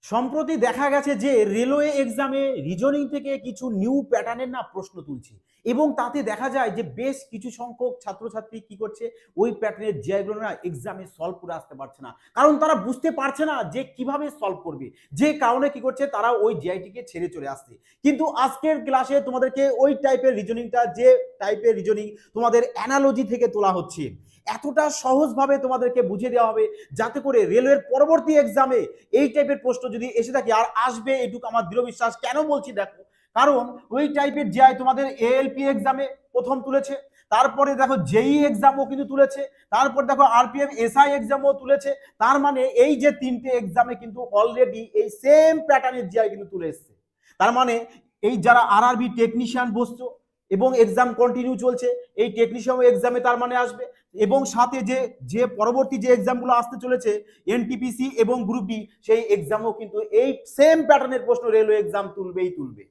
সম্প্রতি দেখা গেছে যে রেলওয়ে এক্সামে রিজনিং থেকে কিছু নিউ প্যাটার্নের না প্রশ্ন তুলছে এবং তাতে দেখা যায় যে বেশ কিছু সংখ্যক ছাত্রছাত্রী কি করছে ওই প্যাটার্নের জিআইগুলো না এক্সামে সলভ করে আসতে পারছে না, কারণ তারা বুঝতে পারছে না যে কিভাবে সলভ করবে, যে কারণে কি করছে তারা ওই জিআইটিকে ছেড়ে চলে আসছে। কিন্তু আজকের ক্লাসে তোমাদেরকে ওই টাইপের রিজনিংটা, যে টাইপের রিজনিং তোমাদের অ্যানালজি থেকে তোলা হচ্ছে, এতটা সহজভাবে তোমাদেরকে বুঝিয়ে দেওয়া হবে যাতে করে রেলওয়ের পরবর্তী এক্সামে এই টাইপের প্রশ্ন যদি এসে থাকে, আর আসবে এটুকু আমার দৃঢ় বিশ্বাস। কেন বলছি দেখো, কারণ ওই টাইপের জিআই তোমাদের এএলপি এক্সামে প্রথম তুলেছে, তারপরে দেখো জেই এক্সামও কিন্তু তুলেছে, তারপর দেখো আরপিএফ এসআই এক্সামও তুলেছে। তার মানে এই যে তিনটে এক্সামে কিন্তু অলরেডি এই সেম প্যাটার্নের জিআই কিন্তু তুলে এসছে। তার মানে এই যারা আরআরবি টেকনিশিয়ান বসছো এবং এক্সাম কন্টিনিউ চলছে, এই টেকনিশিয়ান এক্সামে তার মানে আসবে, এবং সাথে যে যে পরবর্তী যে এক্সামগুলো আসতে চলেছে এনটিপিসি এবং গ্রুপ ডি, সেই এক্সামও কিন্তু এই সেম প্যাটার্নের প্রশ্ন রেলওয়ে এক্সাম তুলবেই তুলবে।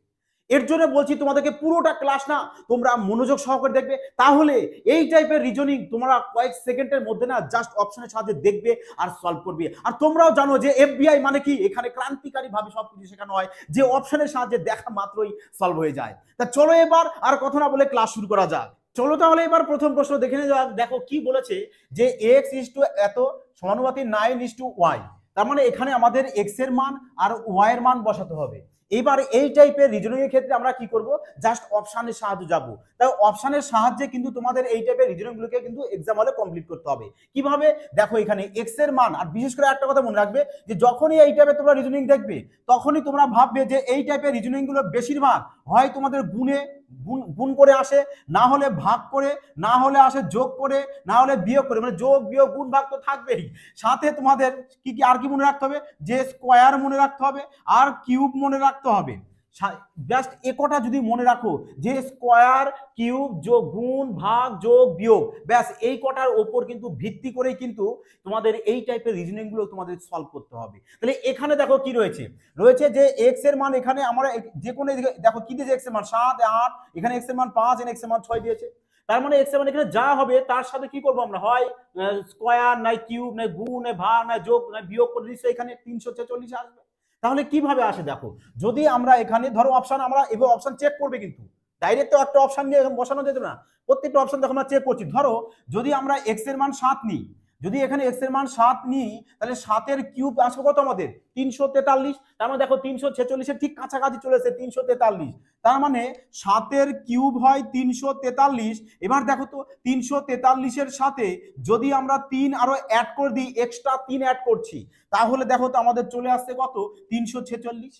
এর জন্য বলছি তোমাদেরকে পুরোটা ক্লাস না তোমরা মনোযোগ সহকারে দেখবে, তাহলে এই টাইপের রিজনিং তোমরা কয়েক সেকেন্ডের মধ্যে না জাস্ট অপশনের সাহায্যে দেখবে আর সলভ করবে। আর তোমরাও জানো যে এফবিআই মানে কি, এখানে ক্রান্তিকারী ভাবে সবকিছু শেখানো হয়, যে অপশনের সাহায্যে দেখা মাত্রই সলভ হয়ে যায়। তা চলো এবার আর কথা না বলে ক্লাস শুরু করা যাক। চলো তাহলে এবার প্রথম প্রশ্ন দেখে নেওয়া যাক। দেখো কি বলেছে, যে এক্স ইস টু এত সমানুপাতিক 9:ওয়াই, তার মানে এখানে আমাদের এক্স এর মান আর ওয়াই এর মান বসাতে হবে। এবার এই টাইপের রিজনিং এর ক্ষেত্রে আমরা কি করব, জাস্ট অপশনের সাহায্যে যাব। তাই অপশনের সাহায্যে কিন্তু তোমাদের এই টাইপের রিজনিং গুলোকে কিন্তু এক্সাম হলে কমপ্লিট করতে হবে। কিভাবে দেখো, এখানে এক্স এর মান, আর বিশেষ করে একটা কথা মনে রাখবে যে যখনই এই টাইপের তোমরা রিজনিং দেখবে তখনই তোমরা ভাববে যে এই টাইপের রিজনিং গুলো বেশিরভাগ হয় তোমাদের গুণে গুণ করে আসে, না হলে ভাগ করে, না হলে আসে যোগ করে, না হলে বিয়োগ করে, মানে যোগ বিয়োগ গুণ ভাগ তো থাকবেই, সাথে তোমাদের কি কি আর কি মনে রাখতে হবে, যে স্কোয়ার মনে রাখতে হবে আর কিউব মনে রাখতে হবে। জাস্ট একটা যদি মনে রাখো যে স্কোয়ার কিউব যোগ গুণ ভাগ যোগ বিয়োগ, ব্যাস এই কটার ওপর কিন্তু ভিত্তি করেই কিন্তু তোমাদের এই টাইপের রিজনিং গুলো তোমাদের সলভ করতে হবে। তাহলে এখানে দেখো কি রয়েছে, রয়েছে যে এক্স এর মান, এখানে আমরা যে কোনো দেখো কি দিয়েছে, এক্স এর মান 7 8, এখানে এক্স এর মান 5, এখানে এক্স এর মান 6 দিয়েছে। তার মানে এক্স এর মান এখানে যা হবে তার সাথে কি করবো আমরা, হয় স্কোয়ার নাই কিউব নাই গুণ নাই ভাগ নাই যোগ নাই বিয়োগ করে দিচ্ছি, এখানে 346 আসবে। তাহলে কিভাবে আসে দেখো, যদি আমরা এখানে ধরো অপশন, আমরা এবার অপশন চেক করবে, কিন্তু ডাইরেক্ট তো একটা অপশন নিয়ে বসানো যেত না, প্রত্যেকটা অপশন দেখো আমরা চেক করছি। ধরো যদি আমরা এক্স এর মান 7 নিই, যদি এখানে এক্স এর মান 7 নিই, তাহলে 7 এর কিউব আসবে কত আমাদের 343। তার মানে দেখো 346 এর ঠিক কাছাকাছি চলে এসেছে 343। তার মানে 7 এর কিউব হয় 343। এবার দেখো তো 343 এর সাথে যদি আমরা 3 আরো অ্যাড করে দিই, এক্সট্রা 3 অ্যাড করছি, তাহলে দেখো তো আমাদের চলে আসছে কত 346,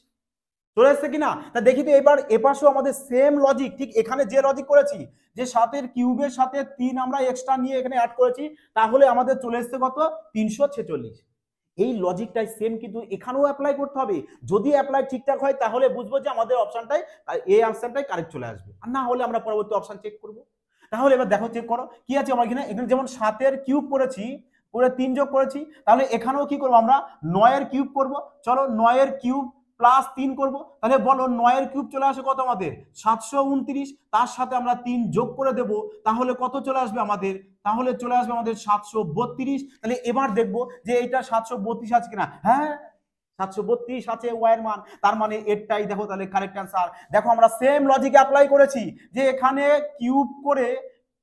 চলে আসছে কিনা। তা দেখি তো এবার এপাশেও আমাদের সেম লজিক, ঠিক এখানে যে লজিক করেছি যে 7 এর কিউবের সাথে 3 আমরা এক্সট্রা নিয়ে এখানে অ্যাড করেছি, তাহলে আমাদের চলে আসছে কত 346। এই লজিকটাই সেম কিন্তু এখানেও অ্যাপ্লাই করতে হবে। যদি অ্যাপ্লাই ঠিকঠাক হয় তাহলে বুঝবো যে আমাদের অপশনটাই, এই অপশনটাই কারেক্ট চলে আসবে, আর না হলে আমরা পরবর্তী অপশন চেক করব। তাহলে এবার দেখো চেক করো কি আছে আমার এখানে, এখানে যেমন 7 এর কিউব করেছি, করে 3 যোগ করেছি, তাহলে এখানেও কি করবো আমরা 9 এর কিউব করব। চলো 9 এর কিউব প্লাস 3 করব, তাহলে বলো 9 এর কিউব চলে আসে কত আমাদের 729, তার সাথে আমরা 3 যোগ করে দেব, তাহলে কত চলে আসবে আমাদের, তাহলে চলে আসবে আমাদের 732। তাহলে এবার দেখবো যে এইটা 732 আছে কিনা, হ্যাঁ 732 আছে ওয়াই এর মান, তার মানে এটাই দেখো তাহলে কারেক্ট অ্যান্সার। দেখো আমরা সেম লজিক অ্যাপ্লাই করেছি, যে এখানে কিউব করে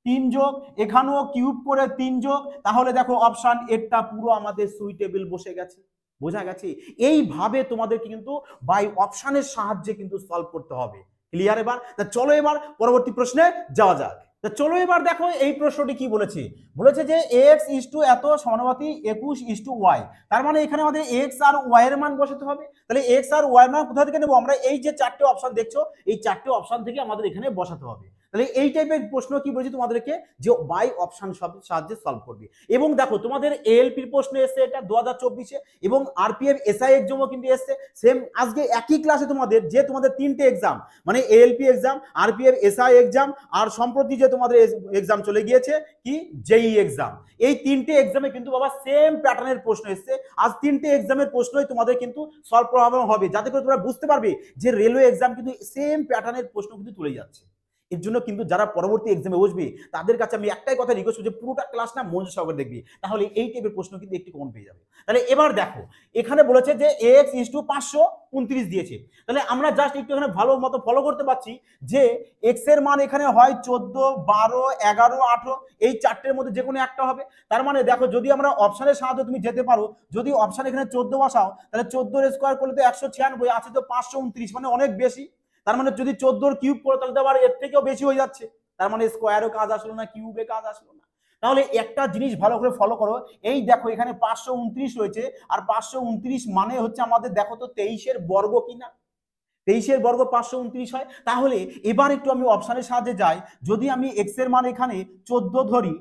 3 যোগ, এখানেও কিউব করে 3 যোগ, তাহলে দেখো অপশন এটা পুরো আমাদের সুইটেবল বসে গেছে, বোঝা গেছে। এইভাবে তোমাদেরকে কিন্তু বাই অপশনের সাহায্যে কিন্তু সলভ করতে হবে। ক্লিয়ার? এবার চলো এবার পরবর্তী প্রশ্নে যাওয়া যাক। তা চলো এবার দেখো এই প্রশ্নটি কি বলেছে, বলেছে যে এক্স ইস টু এত সমানুপাতিক 21:ওয়াই, তার মানে এখানে আমাদের এক্স আর ওয়াই এর মান বসাতে হবে। তাহলে এক্স আর ওয়াই এর মান কোথা থেকে নেবো আমরা, এই যে চারটে অপশন দেখছো এই চারটে অপশন থেকে আমাদের এখানে বসাতে হবে। তাহলে এই টাইপের প্রশ্ন কি বলেছি তোমাদেরকে, যে বাই অপশন সাহায্যে সলভ করবে। এবং দেখো তোমাদের এএলপির প্রশ্ন এসছে এটা 2024-এ, এবং আরপিএফ এসআই এক্সামও কিন্তু এসছে সেম আজকে একই ক্লাসে তোমাদের, যে তোমাদের তিনটে এক্সাম মানে ALP exam, RPF SI exam, আর সম্প্রতি যে তোমাদের এক্সাম চলে গিয়েছে কি জেই এক্সাম, এই তিনটে এক্সামে কিন্তু বাবা সেম প্যাটার্নের প্রশ্ন এসছে। আজ তিনটে এক্সামের প্রশ্নই তোমাদের কিন্তু সলভ করা হবে, যাতে করে তোমরা বুঝতে পারবে যে রেলওয়ে এক্সাম কিন্তু সেম প্যাটার্নের প্রশ্ন কিন্তু তুলে যাচ্ছে। এর জন্য কিন্তু যারা পরবর্তী এক্সামে বসবে তাদের কাছে আমি একটাই কথা রিকোয়েস্ট করছি, পুরোটা ক্লাস না মনোযোগ সহকারে দেখবি, তাহলে এই টাইপের প্রশ্ন কিন্তু একটু কমন পেয়ে যাবে। তাহলে এবার দেখো এখানে বলেছে যে এক্স ইস টু 529 দিয়েছে, তাহলে আমরা জাস্ট একটু এখানে ভালো মতো ফলো করতে পারছি যে এক্স এর মান এখানে হয় 14, 12, 11, 18, এই চারটের মধ্যে যে কোনো একটা হবে। তার মানে দেখো যদি আমরা অপশনের সাহায্যে তুমি যেতে পারো, যদি অপশন এখানে 14 বসাও তাহলে 14 এর স্কোয়ার করলে তো 196, আছে তো 529, মানে অনেক বেশি। তার মানে যদি 14 কিউব করো তাহলে তো আবার এর থেকেও বেশি হয়ে যাচ্ছে, তার মানে স্কোয়ারও কাজ আসলো না, কিউবে কাজ আসলো না। তাহলে একটা জিনিস ভালো করে ফলো করো, এই দেখো এখানে 529 রয়েছে, আর 529 মানে হচ্ছে আমাদের দেখো তো 23-এর বর্গ কিনা, 23-এর বর্গ 529 হয়। তাহলে এবার একটু আমি অপশনের সাহায্যে যাই, যদি আমি এক্স এর মান এখানে 14 ধরি,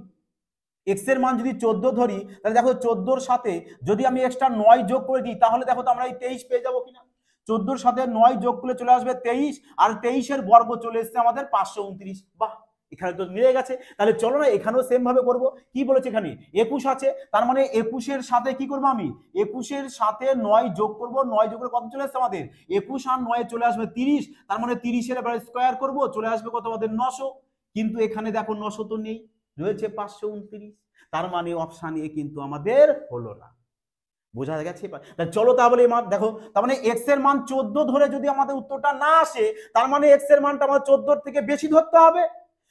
এক্স এর মান যদি 14 ধরি, তাহলে দেখো 14-র সাথে যদি আমি এক্সট্রা 9 যোগ করে দিই, তাহলে দেখো তো আমরা এই 23 পেয়ে যাবো কিনা। 14-র সাথে 9 যোগ করলে চলে আসবে 23, আর 23-এর বর্গ চলে এসছে আমাদের 529। বাহ, এখানে তো মিলে গেছে। তাহলে চলো না এখানেও সেম ভাবে করব। কি বলেছে এখানে 21 আছে, তার মানে 21-এর সাথে কি করবো আমি, 21-এর সাথে 9 যোগ করব, 9 যোগ করে কত চলে আসছে আমাদের 21, আর 9 চলে আসবে 30, তার মানে 30-এর এবার স্কোয়ার করব, চলে আসবে কত আমাদের 900। কিন্তু এখানে দেখো 900 তো নেই, রয়েছে 529, তার মানে অপশন এ কিন্তু আমাদের হলো না। বোঝা গেছে? চলো তাহলে মান দেখো, তার মানে এক্স এর মান 14 ধরে যদি আমাদের উত্তরটা না আসে, তার মানে এক্স এর মানটা আমাদের 14 থেকে বেশি ধরতে হবে।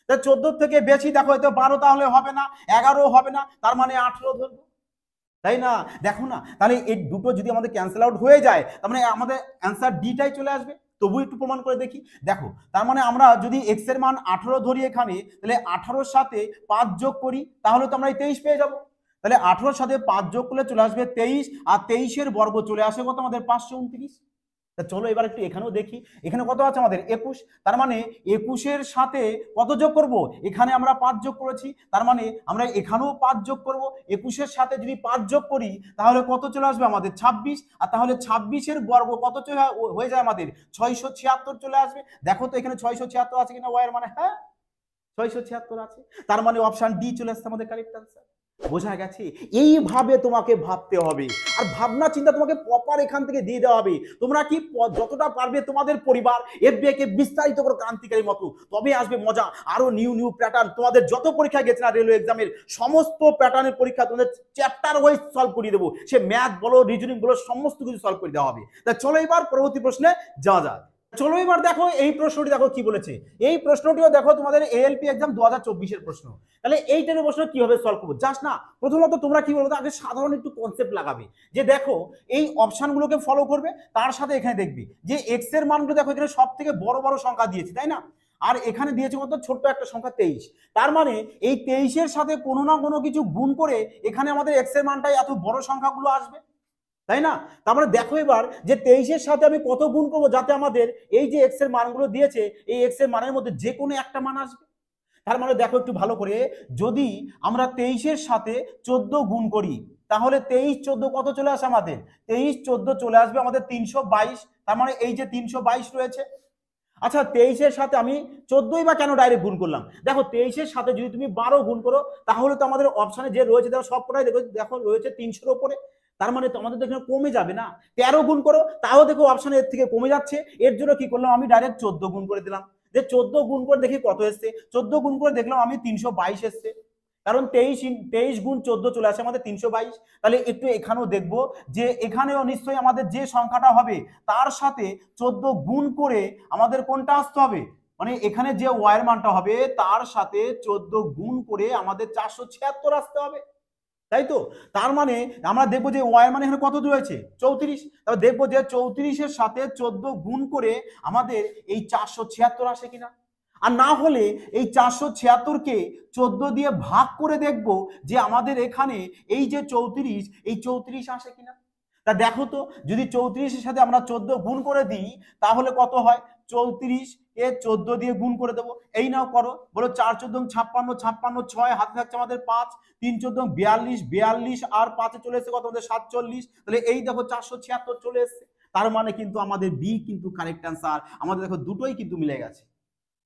14 থেকে বেশি দেখো, হয়তো 12 তাহলে হবে না, 11 হবে না, তার মানে 18 ধরবো, তাই না? দেখো না, তাহলে এই দুটো যদি আমাদের ক্যান্সেল আউট হয়ে যায়, তার মানে আমাদের অ্যান্সার ডিটাই চলে আসবে। তবু একটু প্রমাণ করে দেখি। দেখো তার মানে আমরা যদি এক্স এর মান 18 ধরি এখানে, তাহলে 18-র সাথে 5 যোগ করি, তাহলে তো আমরা এই 23 পেয়ে যাবো। তাহলে 18-র সাথে 5 যোগ করলে চলে আসবে 23, আর 23-এর বর্গ চলে আসে কত আমাদের 529। তা চলো এবার একটু এখানেও দেখি, এখানে কত আছে আমাদের 21, তার মানে 21-এর সাথে কত যোগ করব, এখানে আমরা 5 যোগ করেছি, তার মানে আমরা এখানেও 5 যোগ করব। 21-এর সাথে যদি 5 যোগ করি তাহলে কত চলে আসবে আমাদের 26, আর তাহলে 26-এর বর্গ কত হয়ে যায় আমাদের 676 চলে আসবে। দেখো তো এখানে 676 আছে কিনা, ওয়াই এর মানে হ্যাঁ 676 আছে, তার মানে অপশন ডি চলে আসছে আমাদের কারেক্ট আনসার। বোঝা গেছে? এইভাবে তোমাকে ভাবতে হবে, আর ভাবনা চিন্তা তোমাকে প্রপার এখান থেকে দিয়ে দেওয়া হবে। তোমরা কি যতটা পারবে তোমাদের পরিবার এফবিআই কে বিস্তারিত করে ক্রান্তিকারী মতো, তবে আসবে মজা। আরো নিউ নিউ প্যাটার্ন তোমাদের যত পরীক্ষা গেছে না রেলওয়ে এক্সামের, সমস্ত প্যাটার্নের পরীক্ষা তোমাদের চ্যাপ্টার ওয়াইজ সলভ করিয়ে দেবো। সে ম্যাথ বলো, রিজনিং বলো, সমস্ত কিছু সলভ করে দেওয়া হবে। তা চলো এবার পরবর্তী প্রশ্নে যাওয়া যাক। চলো এবার দেখো এই প্রশ্নটি দেখো কি বলেছে। এই প্রশ্নটিও দেখো তোমাদের এএলপি এক্সাম 2024-এর প্রশ্ন। তাহলে এই টাইপের প্রশ্ন কিভাবে সলভ করবো, জাস্ট না প্রথমত তোমরা কি বলবো, আগে সাধারণ একটু কনসেপ্ট লাগাবে, যে দেখো এই অপশনগুলোকে ফলো করবে, তার সাথে এখানে দেখবি যে এক্স এর মানগুলো দেখো এখানে সব থেকে বড় বড় সংখ্যা দিয়েছে, তাই না? আর এখানে দিয়েছে কত ছোট্ট একটা সংখ্যা 23, তার মানে এই 23-এর সাথে কোনো না কোনো কিছু গুণ করে এখানে আমাদের এক্স এর মানটাই এত বড় সংখ্যাগুলো আসবে, তাই না? তারপরে দেখো এবার যে 23-এর সাথে আমি কত গুণ করবো যাতে আমাদের এই যে এক্স এর মানগুলো দিয়েছে এই এক্স এর মানের মধ্যে যে কোনো একটা মান আসবে। তার মানে দেখো একটু ভালো করে, যদি আমরা 23-এর সাথে 14 গুণ করি তাহলে 23, 14 কত চলে আসে আমাদের 23, 14 চলে আসবে আমাদের 322, তার মানে এই যে 322 রয়েছে। আচ্ছা 23-এর সাথে আমি 14ই বা কেন ডাইরেক্ট গুণ করলাম, দেখো 23-এর সাথে যদি তুমি 12 গুণ করো তাহলে তো আমাদের অপশনে যে রয়েছে দেখো সবকটাই দেখো রয়েছে 300-এর উপরে, তার মানে তো আমাদের এখানে কমে যাবে না। 13 গুণ করো তাও দেখো অপশনে এর থেকে কমে যাচ্ছে, এর জন্য কি করলাম আমি ডাইরেক্ট 14 গুণ করে দিলাম, যে 14 গুণ করে দেখি কত এসছে, 14 গুণ করে দেখলাম আমি 322 এসছে, কারণ 23 গুণ 14 চলে আসে আমাদের 322। তাহলে একটু এখানেও দেখবো যে এখানেও নিশ্চয়ই আমাদের যে সংখ্যাটা হবে তার সাথে 14 গুণ করে আমাদের কোনটা আসতে হবে, মানে এখানে যে ওয়াই এর মানটা হবে তার সাথে 14 গুণ করে আমাদের 476 আসতে হবে, তাই তো? তার মানে আমরা দেখবো যে ওয়াই এর মানে এখানে কত রয়েছে 34, তাহলে দেখবো যে 34-এর সাথে 14 গুণ করে আমাদের এই 476 আসে কিনা, আর না হলে এই 476-কে 14 দিয়ে ভাগ করে দেখবো যে আমাদের এখানে এই যে 34, এই 34 আসে কিনা। তা দেখো তো যদি 34-এর সাথে আমরা 14 গুণ করে দিই তাহলে কত হয়, 34 এ 14 দিয়ে গুণ করে দেবো, এই নাও করো, বলো 4 14 56, 56 6 হাতে থাকছে আমাদের 5, 3 14 42, 42 আর 5-এ চলে এসেছে কত আমাদের 47, তাহলে এই দেখো 476 চলে এসেছে। তার মানে কিন্তু আমাদের বি কিন্তু কারেক্ট অ্যান্সার, আমাদের দেখো দুটোই কিন্তু মিলে গেছে।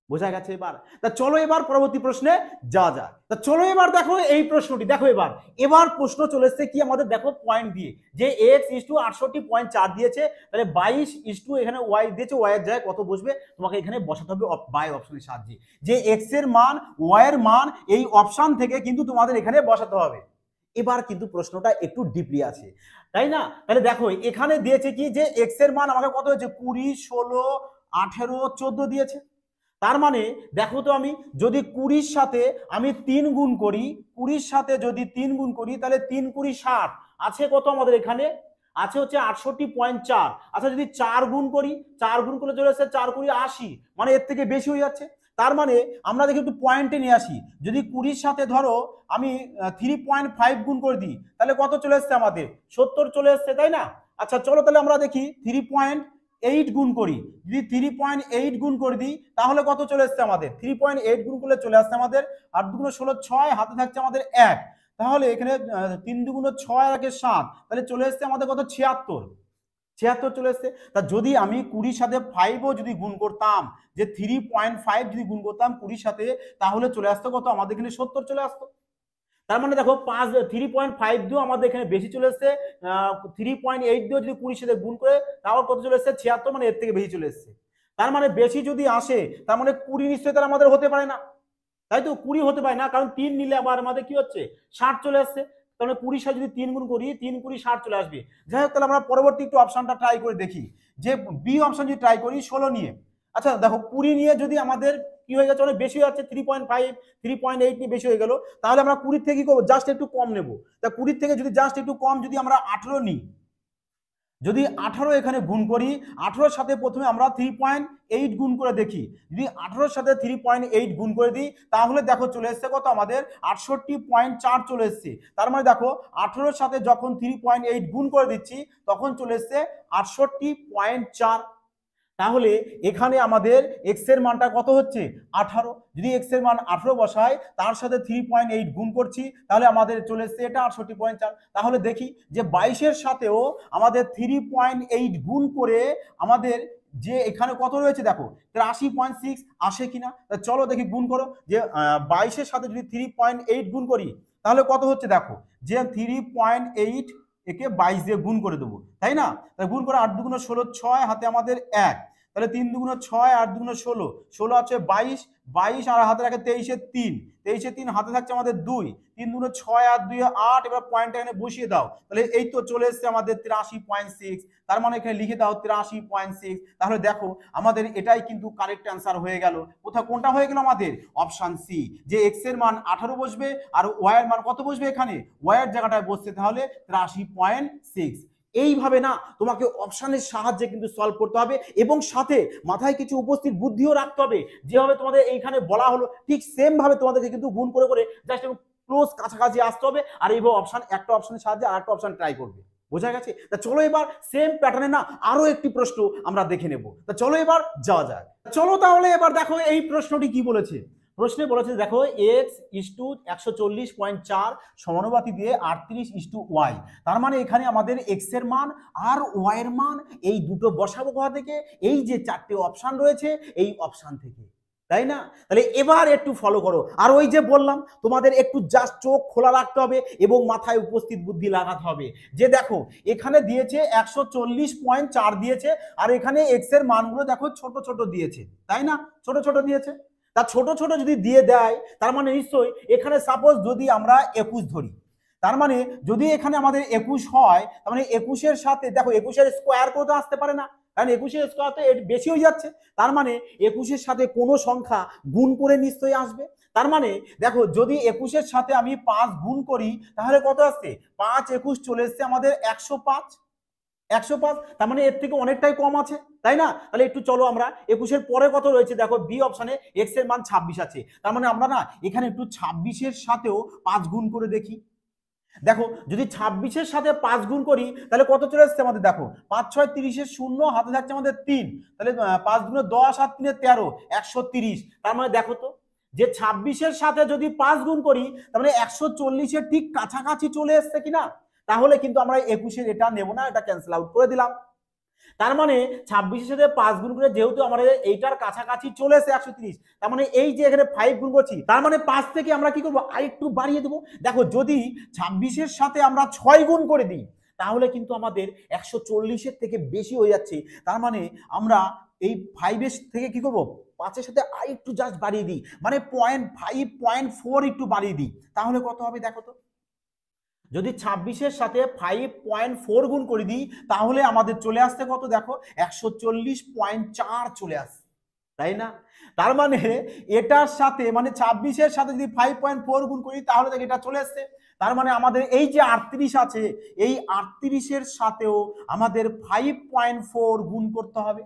বোঝা গেছে এবার? তা চলো এবার পরবর্তী প্রশ্নে যাওয়া যাক। তা চলো এবার দেখো এই প্রশ্নটি, দেখো এবার প্রশ্ন চলে এসছে কি আমাদের, দেখো পয়েন্ট দিয়ে যে x ইস টু 68.4 দিয়েছে, তাহলে 22 ইস টু এখানে y দিয়েছে, y এর জায়গায় কত বসবে তোমাকে এখানে বসাতে হবে বাই অপশনের সাহায্যে, যে x এর মান y এর মান এই অপশন থেকে কিন্তু তোমাদের এখানে বসাতে হবে। এবার কিন্তু প্রশ্নটা একটু ডিপলি আছে, তাই না? তাহলে দেখো এখানে দিয়েছে কি যে x এর মান আমাকে কত হয়েছে 20, 16, 18, 14 দিয়েছে। তার মানে দেখো তো, আমি যদি 20-র সাথে আমি 3 গুণ করি, 20-র সাথে যদি 3 গুণ করি, তাহলে 3 20 60 আছে কত আমাদের এখানে, আছে হচ্ছে 68.4। আচ্ছা যদি 4 গুণ করি, 4 গুণ করলে চলে আসছে 4 20 80, মানে এর থেকে বেশি হয়ে যাচ্ছে। তার মানে আমরা দেখি একটু পয়েন্টে নিয়ে আসি, যদি 20-র সাথে ধরো আমি 3.5 গুণ করে দিই, তাহলে কত চলে আসছে আমাদের 70 চলে আসছে, তাই না? আচ্ছা চলো তাহলে আমরা দেখি 3.8 গুণ করি, যদি 3.8 গুণ করে দিই তাহলে কত চলে আসছে আমাদের, 3.8 গুণ করলে চলে আসছে আমাদের 8 দুগুণ 16, 6 হাতে থাকছে আমাদের 1, তাহলে এখানে 3 দুগুণ 6 আর 1 7, তাহলে চলে আসছে আমাদের কত 76 চলে আসছে। তা যদি আমি 20-র সাথে 5ও যদি গুণ করতাম, যে 3.5 যদি গুণ করতাম 20-র সাথে, তাহলে চলে আসতো কত আমাদের এখানে 70 চলে আসতো। তার মানে দেখো 3.5 দিয়েও আমাদের এখানে বেশি চলে এসছে, 3.8 দিয়েও যদি 20-র সাথে গুণ করে তাহলে কত চলে এসছে 76, মানে এর থেকে বেশি চলে এসছে। তার মানে বেশি যদি আসে তার মানে 20 নিশ্চয়ই তার আমাদের হতে পারে না, তাই তো? 20 হতে পারে না, কারণ 3 নিলে আবার আমাদের কি হচ্ছে 60 চলে আসছে। তাহলে 20-র সাথে যদি 3 গুণ করি, 3 20 60 চলে আসবে। যাই হোক, তাহলে আমরা পরবর্তী একটু অপশনটা ট্রাই করে দেখি, যে বি অপশন যদি ট্রাই করি 16 নিয়ে। আচ্ছা দেখো 20 নিয়ে যদি আমাদের কি হয়ে যাচ্ছে, অনেক বেশি হয়ে যাচ্ছে, 3.5 3.8 নিয়ে বেশি হয়ে গেল, তাহলে আমরা 20 থেকে কি করবো, জাস্ট একটু কম নেবো। তা 20 থেকে যদি জাস্ট একটু কম যদি আমরা 18 নিই, যদি 18 এখানে গুণ করি, 18-র সাথে প্রথমে আমরা 3.8 গুণ করে দেখি, যদি 18-র সাথে 3.8 গুণ করে দিই তাহলে দেখো চলে এসছে কত আমাদের 68.4 চলে এসছে। তার মানে দেখো 18-র সাথে যখন 3.8 গুণ করে দিচ্ছি তখন চলে এসছে 68.4। তাহলে এখানে আমাদের এক্স এর মানটা কত হচ্ছে 18, যদি এক্স এর মান 18 বসাই, তার সাথে 3.8 গুণ করছি, তাহলে আমাদের চলে এসছে এটা 68.4। তাহলে দেখি যে 22-এর সাথেও আমাদের 3.8 গুণ করে আমাদের যে এখানে কত রয়েছে দেখো 83.6 আসে কিনা। চলো দেখি গুণ করো, যে 22-এর সাথে যদি 3.8 গুণ করি তাহলে কত হচ্ছে দেখো, যে 3.8 একে 22 দিয়ে গুণ করে দেবো, তাই না? তাহলে গুণ করে 8 দুগুণ 16, 6 হাতে আমাদের 1, তাহলে 3 দুগুণ 6, 8 দুগুণ 16, 16 আছে 22, 22 আর হাতে রাখে 23-এর 3, 23-এর 3 হাতে থাকছে আমাদের 2, 3 দুগুণ 6 আর 2 8, এবার পয়েন্টটা এখানে বসিয়ে দাও, তাহলে এই তো চলে এসছে আমাদের 83.6। তার মানে এখানে লিখে দাও 83.6। তাহলে দেখো আমাদের এটাই কিন্তু কারেক্ট অ্যান্সার হয়ে গেল। কোথাও কোনটা হয়ে গেল আমাদের, অপশন সি, যে এক্স এর মান 18 বসবে আর ওয়াই এর মান কত বসবে, এখানে ওয়াই এর জায়গাটায় বসছে তাহলে 83.6। এইভাবে না তোমাকে অপশনের সাহায্যে কিন্তু সলভ করতে হবে, এবং সাথে মাথায় কিছু উপস্থিত বুদ্ধিও রাখতে হবে। যেভাবে তোমাদের এইখানে বলা হলো ঠিক সেম ভাবে তোমাদেরকে কিন্তু গুণ করে করে জাস্ট ক্লোজ কাছাকাছি আসতে হবে, আর এইভাবে অপশন একটা অপশনের সাহায্যে আর একটা অপশন ট্রাই করবে। বোঝা গেছে? তা চলো এবার সেম প্যাটার্নে না আরো একটি প্রশ্ন আমরা দেখে নেব। তা চলো এবার যাওয়া যাক। চলো তাহলে এবার দেখো এই প্রশ্নটি কি বলেছে। প্রশ্নে বলেছে দেখো এক্স ইস টু 140.4 সমানুপাতি দিয়ে 38 ইস টু ওয়াই। তার মানে এখানে আমাদের এক্স এর মান আর ওয়াই এর মান এই দুটো বসাবো কোথা থেকে, এই যে চারটে অপশন রয়েছে এই অপশন থেকে, তাই না? তাহলে এবার একটু ফলো করো, আর ওই যে বললাম তোমাদের একটু জাস্ট চোখ খোলা রাখতে হবে এবং মাথায় উপস্থিত বুদ্ধি লাগাতে হবে। যে দেখো এখানে দিয়েছে 140.4 দিয়েছে, আর এখানে এক্স এর মানগুলো দেখো ছোট ছোট দিয়েছে, তাই না? ছোট ছোট দিয়েছে। তা ছোট ছোট যদি দিয়ে দেয় তার মানে নিশ্চয়ই এখানে সাপোজ যদি আমরা 21 ধরি, তার মানে যদি এখানে আমাদের 21 হয়, তার মানে 21-এর সাথে দেখো 21-এর স্কোয়ার করে তো আসতে পারে না, কারণ 21-এর স্কোয়ার তো বেশি হয়ে যাচ্ছে। তার মানে 21-এর সাথে কোনো সংখ্যা গুণ করে নিশ্চয়ই আসবে। তার মানে দেখো যদি 21-এর সাথে আমি 5 গুণ করি তাহলে কত আসছে, 5 21 চলে এসছে আমাদের 105। 105, তার মানে এর থেকে অনেকটাই কম আছে, তাই না? তাহলে একটু চলো আমরা 21-এর পরে কত রয়েছে দেখো, বি অপশনে এক্স এর মান 26 আছে। তার মানে আমরা না এখানে একটু 26-এর সাথেও 5 গুণ করে দেখি। দেখো যদি 26-এর সাথে 5 গুণ করি তাহলে কত চলে আসছে আমাদের, দেখো 5 6 30-এর 0 হাতে থাকছে আমাদের 3, তাহলে 5 গুণে 10 আর 3 13 130। তার মানে দেখো তো যে 26-এর সাথে যদি 5 গুণ করি তার মানে 140-এর ঠিক কাছাকাছি চলে এসছে কিনা। তাহলে কিন্তু আমরা 21-এর এটা নেব না, এটা ক্যান্সেল আউট করে দিলাম। তার মানে 26-এর সাথে 5 গুণ করে যেহেতু আমাদের এইটার কাছাকাছি চলে এসে 130, তার মানে এই যে এখানে 5 গুণ করছি, তার মানে 5 থেকে আমরা কি করবো, আরেকটু বাড়িয়ে দেবো। দেখো যদি 26-এর সাথে আমরা 6 গুণ করে দিই তাহলে কিন্তু আমাদের 140-এর থেকে বেশি হয়ে যাচ্ছে। তার মানে আমরা এই 5-এর থেকে কি করবো, 5-এর সাথে আরেকটু জাস্ট বাড়িয়ে দিই, মানে 0.5 0.4 একটু বাড়িয়ে দিই, তাহলে কত হবে দেখো তো। যদি 26-এর সাথে 5.4 গুণ করে দিই তাহলে আমাদের চলে আসছে কত দেখো, 140.4 চলে আসছে, তাই না? তার মানে এটার সাথে মানে 26-এর সাথে যদি 5.4 গুণ করি তাহলে দেখো এটা চলে আসছে। তার মানে আমাদের এই যে 38 আছে, এই 38-এর সাথেও আমাদের 5.4 গুণ করতে হবে,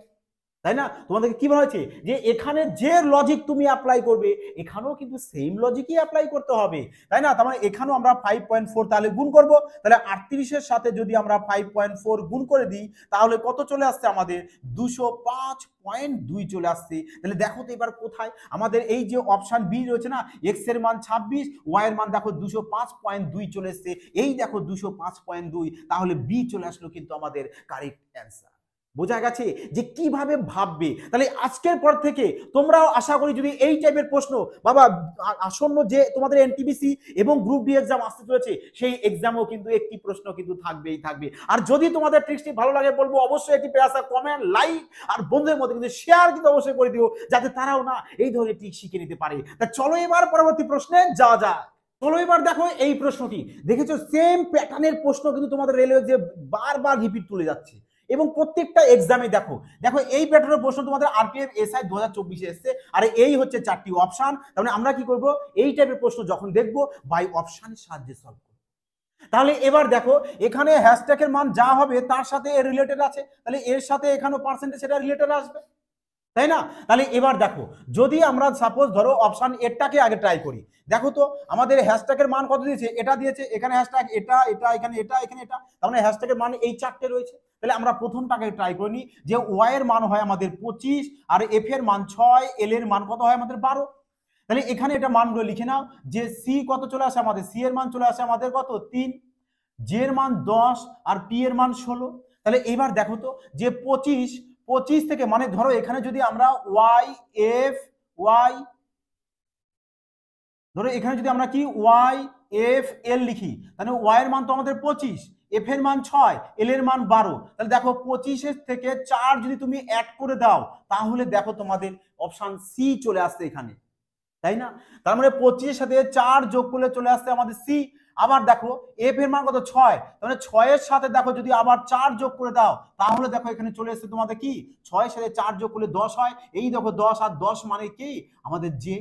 তাই না? তোমাদেরকে কি বলা হয়েছে যে এখানে যে লজিক তুমি অ্যাপ্লাই করবে এখানেও কিন্তু সেম লজিকই অ্যাপ্লাই করতে হবে, তাই না? তার মানে এখানেও আমরা 5.4 তাহলে গুণ করব, তাহলে 38-এর সাথে যদি আমরা 5.4 গুণ করে দিই তাহলে কত চলে আসছে আমাদের, 205.2 চলে আসছে। তাহলে দেখো তো এবার কোথায় আমাদের এই যে অপশন বি রয়েছে না, এক্স এর মান 26, ওয়াই এর মান দেখো 205.2 চলে এসছে, এই দেখো 205.2, তাহলে বি চলে আসলো কিন্তু আমাদের কারেক্ট অ্যান্সার। বোঝা গেছে যে কিভাবে ভাববে। তাহলে আজকের পর থেকে তোমরাও আশা করি যদি এই টাইপের প্রশ্ন বাবা আসন্ন যে তোমাদের এনটিপিসি এবং গ্রুপ ডি এক্সাম আসতে চলেছে সেই এক্সামেও কিন্তু একটি প্রশ্ন কিন্তু থাকবেই থাকবে। আর যদি তোমাদের ট্রিক্সটি ভালো লাগে বলবো অবশ্যই একটি প্রেয়ার কমেন্ট লাইক আর বন্ধুদের মধ্যে কিন্তু শেয়ার কিন্তু অবশ্যই করে দিও যাতে তারাও না এই ধরনের ট্রিক শিখে নিতে পারে। তা চলো এবার পরবর্তী প্রশ্নে যাওয়া যাক। চলো এবার দেখো এই প্রশ্নটি, দেখেছো সেম প্যাটার্নের প্রশ্ন কিন্তু তোমাদের রেলওয়ে যে বারবার রিপিট তুলে যাচ্ছে এবং প্রত্যেকটা এক্সামে দেখো দেখো এই প্যাটার্নের প্রশ্ন তোমাদের আরপিএফ এসআই 2024 এসেছে। আর এই হচ্ছে 4টি অপশন। তার মানে আমরা কি করব, এই টাইপের প্রশ্ন যখন দেখবো বাই অপশনের সাহায্যে সলভ করব। তাহলে এবার দেখো এখানে হ্যাশট্যাগের মান যা হবে তার সাথে এর রিলেটেড আছে, তাহলে এর সাথে এখানেও পার্সেন্টেজ সেটা রিলেটেড আসবে, তাই না? তাহলে এবার দেখো যদি আমরা সাপোজ ধরো অপশন এরটাকে আগে ট্রাই করি, দেখো তো আমাদের হ্যাশট্যাগের মান কত দিয়েছে, এটা দিয়েছে, এখানে হ্যাশট্যাগ এটা এটা এখানে এটা এখানে এটা, তার মানে হ্যাশট্যাগের মান এই 4টে রয়েছে। তাহলে আমরা প্রথমটাকে ট্রাই করি যে ওয়াই এর মান হয় আমাদের 25 আর এফ এর মান 6, এল এর মান কত হয় আমাদের 12। তাহলে এখানে এটা মানগুলো লিখে নাও যে সি কত চলে আসে আমাদের, সি এর মান চলে আসে আমাদের কত 3, জে এর মান 10 আর পি এর মান 16। তাহলে এবার দেখো তো যে 25 থেকে মানে ধরো এখানে যদি আমরা ওয়াই এফ ওয়াই ধরো এখানে যদি আমরা কি ওয়াই এফ এল লিখি তাহলে ওয়াই এর মান তো আমাদের 25, এফ এর মান 6, এল এর মান 12। তাহলে দেখো 25-এর থেকে 4 যদি তুমি অ্যাড করে দাও তাহলে দেখো তোমাদের অপশন সি চলে আসছে এখানে, তাই না? তার মানে 25-এর সাথে 4 যোগ করলে চলে আসছে আমাদের সি। আবার দেখো এফ এর মান কত 6, তাহলে 6-এর সাথে দেখো যদি আবার 4 যোগ করে দাও তাহলে দেখো এখানে চলে এসেছে তোমাদের কি 6-এর সাথে 4 যোগ করলে 10 হয়, এই দেখো 10 আর 10 মানে কি আমাদের জে।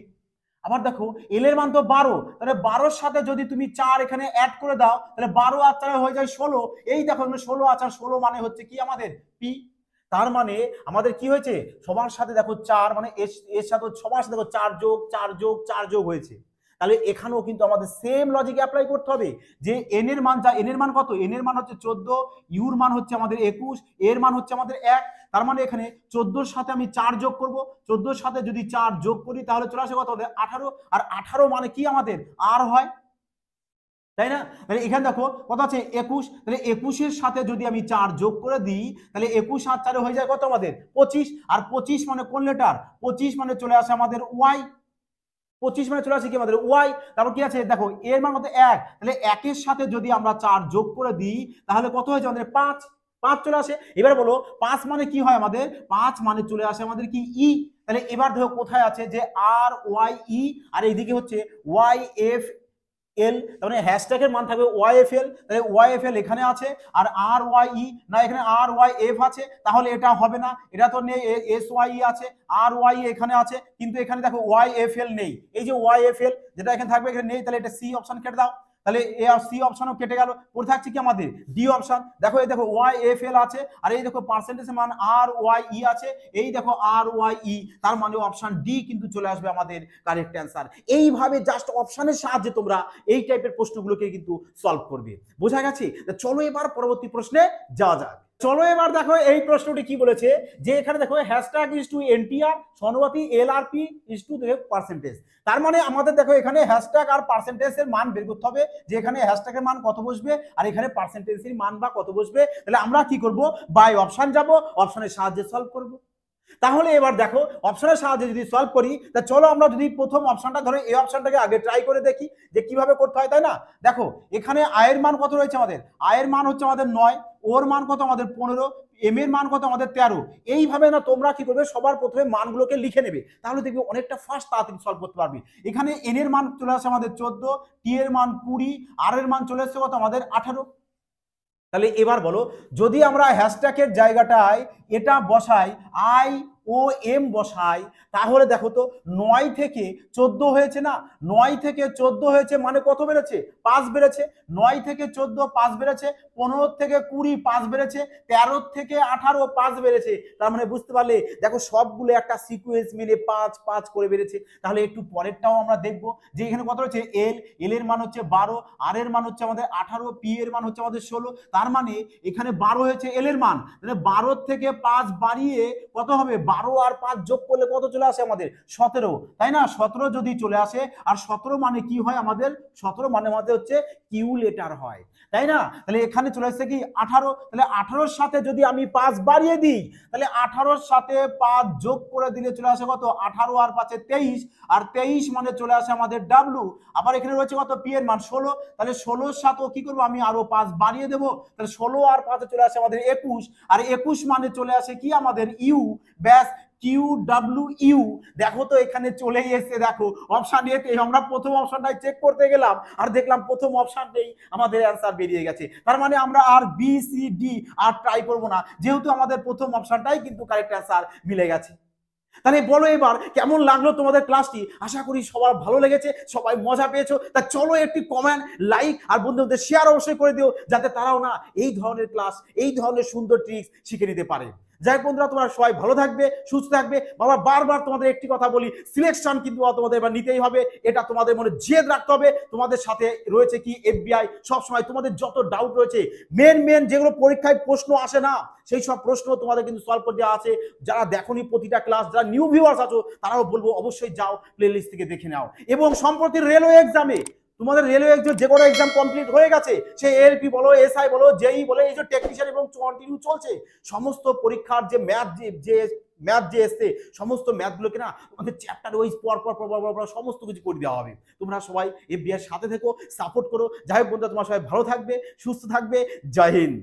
আবার দেখো এল এর মান তো 12, তাহলে 12-এর সাথে যদি তুমি 4 এখানে অ্যাড করে দাও তাহলে 12 আর 4 হয়ে যায় 16, এই দেখো 16 আর 16 মানে হচ্ছে কি আমাদের পি। তার মানে আমাদের কি হয়েছে সবার সাথে দেখো 4 মানে এর সাথে সবার সাথে দেখো 4 যোগ 4 যোগ 4 যোগ হয়েছে। তাহলে এখানেও কিন্তু আমাদের সেম লজিক অ্যাপ্লাই করতে হবে যে এন এর মান যা, এন এর মান কত, এন এর মান হচ্ছে 14, ইউর মান হচ্ছে আমাদের 21, এর মান হচ্ছে আমাদের 1। তার মানে এখানে 14-এর সাথে আমি 4 যোগ করব, 14-এর সাথে যদি 4 যোগ করি তাহলে চলে আসে কত আমাদের 18, আর 18 মানে কি আমাদের আর হয়, তাই না? তাহলে এখানে দেখো কত আছে 21, তাহলে 21-এর সাথে যদি আমি 4 যোগ করে দিই তাহলে 21 আর 4 হয়ে যায় কত আমাদের 25, আর 25 মানে কোন লেটার, 25 মানে চলে আসে আমাদের ওয়াই, 25 মানে চলে আসে কি আমাদের ওয়াই। তারপর কি আছে দেখো এর মান কত 1, তাহলে 1-এর সাথে যদি আমরা 4 যোগ করে দিই তাহলে কত হয়েছে আমাদের 5, 5 চলে আসে। এবার বলো 5 মানে কি হয় আমাদের, 5 মানে চলে আসে আমাদের কি ই। তাহলে এবার দেখো কোথায় আছে যে আর ওয়াই ই আর এইদিকে হচ্ছে ওয়াই এফ এল, তার মানে হ্যাশট্যাগের মান থাকবে ওয়াইএফএল, তাহলে ওয়াইএফএল এখানে আছে আর আর ওয়াই ই না এখানে আর ওয়াই এফ আছে, তাহলে এটা হবে না, এটা তো নেই, এস ওয়াই ই আছে, আর ওয়াই এখানে আছে কিন্তু এখানে দেখো ওয়াইএফএল নেই, এই যে ওয়াইএফএল যেটা এখানে থাকবে এখানে নেই, তাহলে এটা সি অপশন কেটে দাও, তাহলে এ আর সি অপশনও কেটে গেল, পড়ে থাকছে কি আমাদের ডি অপশন। দেখো এই দেখো ওয়াইএফএল আছে আর এই দেখো পার্সেন্টেজের মান আর ওয়াই ই আছে, এই দেখো আর ওয়াই ই, তার মানে অপশন ডি কিন্তু চলে আসবে আমাদের কারেক্ট অ্যান্সার। এইভাবে জাস্ট অপশনের সাহায্যে তোমরা এই টাইপের প্রশ্নগুলোকে কিন্তু সলভ করবে। বোঝা গেছে? চলো এবার পরবর্তী প্রশ্নে যাওয়া যাক। চলো এবার দেখো এই প্রশ্নটি কি বলেছে, যে এখানে দেখো হ্যাশট্যাগ ইজ টু এনটিআর সমানুপাতিক এলআরপি ইজ টু পার্সেন্টেজ। তার মানে আমাদের দেখো এখানে হ্যাশট্যাগ আর পার্সেন্টেজের মান বের করতে হবে, যে এখানে হ্যাশট্যাগের মান কত বসবে আর এখানে পার্সেন্টেজের মান বা কত বসবে। তাহলে আমরা কি করব, বাই অপশন যাব, অপশনের সাহায্যে সলভ করব। তাহলে এবার দেখো অপশনের সাহায্যে যদি সলভ করি, তা চলো আমরা যদি প্রথম অপশনটা ধরো এই অপশনটাকে আগে ট্রাই করে দেখি যে কিভাবে করতে হয়, তাই না? দেখো এখানে আয়ের মান কত রয়েছে, আমাদের আয়ের মান হচ্ছে আমাদের 9, ওর মান কত আমাদের 15, এম এর মান কত আমাদের 13। এইভাবে না তোমরা কি করবে, সবার প্রথমে মানগুলোকে লিখে নেবে, তাহলে দেখবে অনেকটা ফাস্ট তাড়াতাড়ি সলভ করতে পারবে। এখানে এন এর মান চলে আসে আমাদের 14, টি এর মান 20, আর এর মান চলে আসছে কত আমাদের 18। তাহলে এবার বলো, যদি আমরা হ্যাশট্যাগের জায়গাটায় এটা বসাই, আই ও এম বসাই, তাহলে দেখো তো 9 থেকে 14 হয়েছে না, 9 থেকে 14 হয়েছে মানে কত বেড়েছে, 5 বেড়েছে। 9 থেকে 14 5 বেড়েছে, 15 থেকে 20 5 বেড়েছে, 13 থেকে 18 5 বেড়েছে। তার মানে বুঝতে পারলে দেখো সবগুলো একটা সিকোয়েন্স মিলে 5 5 করে বেড়েছে। তাহলে একটু পরেরটাও আমরা দেখবো, যে এখানে কত রয়েছে, এল এর মান হচ্ছে 12, আর এর মান হচ্ছে আমাদের 18, পি এর মান হচ্ছে আমাদের 16। তার মানে এখানে 12 হয়েছে এল এর মান, তাহলে 12 থেকে 5 বাড়িয়ে কত হবে, 12 আর 5 যোগ করলে কত চলে আসে আমাদের 17, তাই না? 17 যদি চলে আসে, আর 17 মানে কি হয় আমাদের, 17 মানে আমাদের হচ্ছে কিউলেটার হয়, তাই না? তাহলে এখানে চলে আসছে কি 18, তাহলে 18 এর সাথে যদি আমি 5 বাড়িয়ে দিই, তাহলে 18 এর সাথে 5 যোগ করে দিলে চলে আসে কত, 18 আর 5 23, আর 23 মানে চলে আসে আমাদের ডাব্লু। আবার এখানে রয়েছে কত, পি এর মান 16, তাহলে 16 এর সাথে কি করবো, আমি আরো 5 বাড়িয়ে দেবো, তাহলে 16 আর 5 চলে আসে আমাদের 21, আর 21 মানে চলে আসে কি আমাদের ইউ, ব্যাস কিউ ডাব্লিউ ইউ। দেখো তো এখানে চলেই এসে, দেখো অপশন এতে আমরা প্রথম অপশনটাই চেক করতে গেলাম আর দেখলাম প্রথম অপশনটাই আমাদের অ্যান্সার বেরিয়ে গেছে। তার মানে আমরা আর বি সি ডি আর ট্রাই করবো না, যেহেতু আমাদের প্রথম অপশনটাই কিন্তু কারেক্ট অ্যান্সার মিলে গেছে। তাহলে বলো এবার কেমন লাগলো তোমাদের ক্লাসটি, আশা করি সবার ভালো লেগেছে, সবাই মজা পেয়েছো। তা চলো একটি কমেন্ট, লাইক আর বন্ধুদের শেয়ার অবশ্যই করে দিও, যাতে তারাও না এই ধরনের ক্লাস, এই ধরনের সুন্দর ট্রিক্স শিখে নিতে পারে। যাই হোক বন্ধুরা, তোমরা সবাই ভালো থাকবে, সুস্থ থাকবে। বাবা বারবার তোমাদের একটি কথা বলি, সিলেকশন কিন্তু তোমাদের এবার নিতেই হবে, এটা তোমাদের মনে জেদ রাখতে হবে। তোমাদের সাথে রয়েছে কি এফবিআই, সবসময় তোমাদের যত ডাউট রয়েছে, মেন যেগুলো পরীক্ষায় প্রশ্ন আসে না, সেই সব প্রশ্ন তোমাদের কিন্তু সলভ করে দেওয়া আছে। যারা দেখোনি প্রতিটা ক্লাস, যারা নিউ ভিউয়ার্স আছো, তারাও বলবো অবশ্যই যাও প্লে লিস্ট থেকে দেখে নাও। এবং সম্প্রতি রেলওয়ে এক্সামে তোমাদের রেলওয়ে যে কোনো এক্সাম কমপ্লিট হয়ে গেছে, সে এলপি বলো, এসআই বলো, জেই বলো, এই যে টেকনিশিয়ান এবং কন্টিনিউ চলছে, সমস্ত পরীক্ষার যে ম্যাথ যে এসছে, সমস্ত ম্যাথগুলোকে না আমাদের চ্যাপ্টার ওয়াইজ পর সমস্ত কিছু করে দেওয়া হবে। তোমরা সবাই এফবিআই এর সাথে থেকো, সাপোর্ট করো। যাই হোক বন্ধুরা, তোমরা সবাই ভালো থাকবে, সুস্থ থাকবে। জয় হিন্দ।